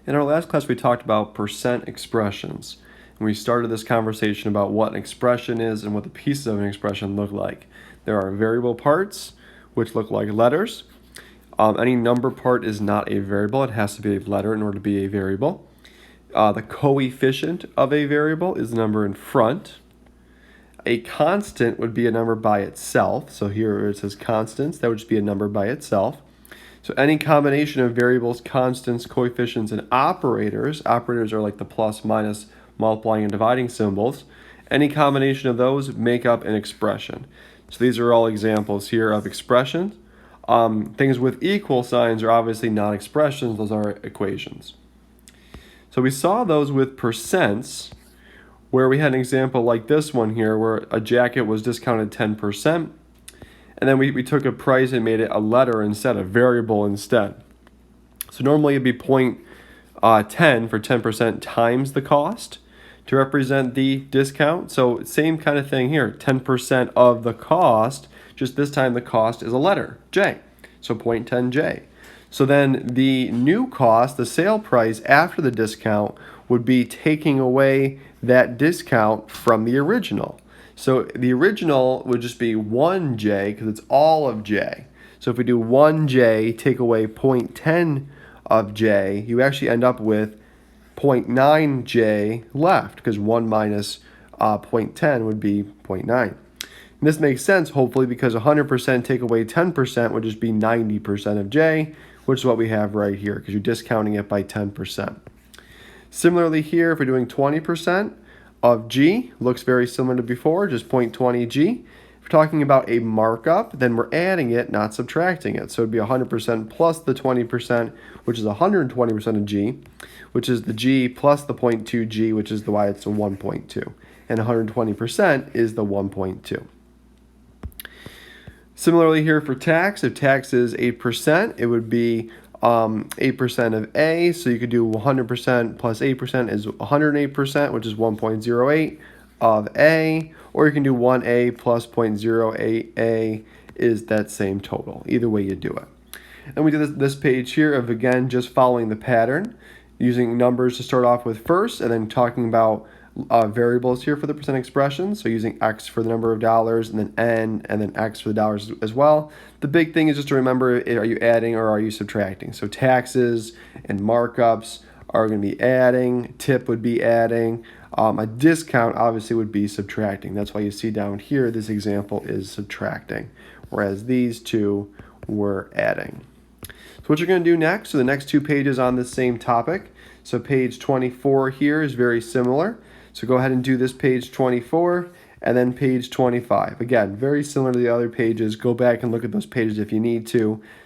In our last class, we talked about percent expressions. And we started this conversation about what an expression is and what the pieces of an expression look like. There are variable parts, which look like letters. Any number part is not a variable. It has to be a letter in order to be a variable. The coefficient of a variable is the number in front. A constant would be a number by itself. So here it says constants. That would just be a number by itself. So any combination of variables, constants, coefficients, and operators are like the plus, minus, multiplying, and dividing symbols. Any combination of those make up an expression. So these are all examples here of expressions. Things with equal signs are obviously not expressions, those are equations. So we saw those with percents, where we had an example like this one here, where a jacket was discounted 10%. And then we took a price and made it a letter instead, a variable instead. So normally it'd be 0.10 for 10% times the cost to represent the discount. So same kind of thing here, 10% of the cost, just this time the cost is a letter, J. So 0.10J. So then the new cost, the sale price after the discount, would be taking away that discount from the original. So the original would just be 1J because it's all of J. So if we do 1J, take away 0.10 of J, you actually end up with 0.9J left because 1 minus 0.10 would be 0.9. And this makes sense, hopefully, because 100% take away 10% would just be 90% of J, which is what we have right here because you're discounting it by 10%. Similarly here, if we're doing 20%, of G, looks very similar to before, just 0.20G. If we're talking about a markup, then we're adding it, not subtracting it. So it'd be 100% plus the 20%, which is 120% of G, which is the G plus the 0.2G, which is why it's a 1.2. And 120% is the 1.2. Similarly here for tax, if tax is 8%, it would be 8% of A, so you could do 100% plus 8% is 108%, which is 1.08 of A, or you can do 1A plus 0.08A is that same total. Either way you do it. And we do this page here of, again, just following the pattern, using numbers to start off with first, and then talking about variables here for the percent expression, so using X for the number of dollars, and then N, and then X for the dollars as well. The big thing is just to remember, are you adding or are you subtracting? So taxes and markups are going to be adding, tip would be adding, a discount obviously would be subtracting. That's why you see down here this example is subtracting, whereas these two were adding. So what you're going to do next, so the next two pages on this same topic, so page 24 here is very similar. So go ahead and do this page 24 and then page 25. Again, very similar to the other pages. Go back and look at those pages if you need to.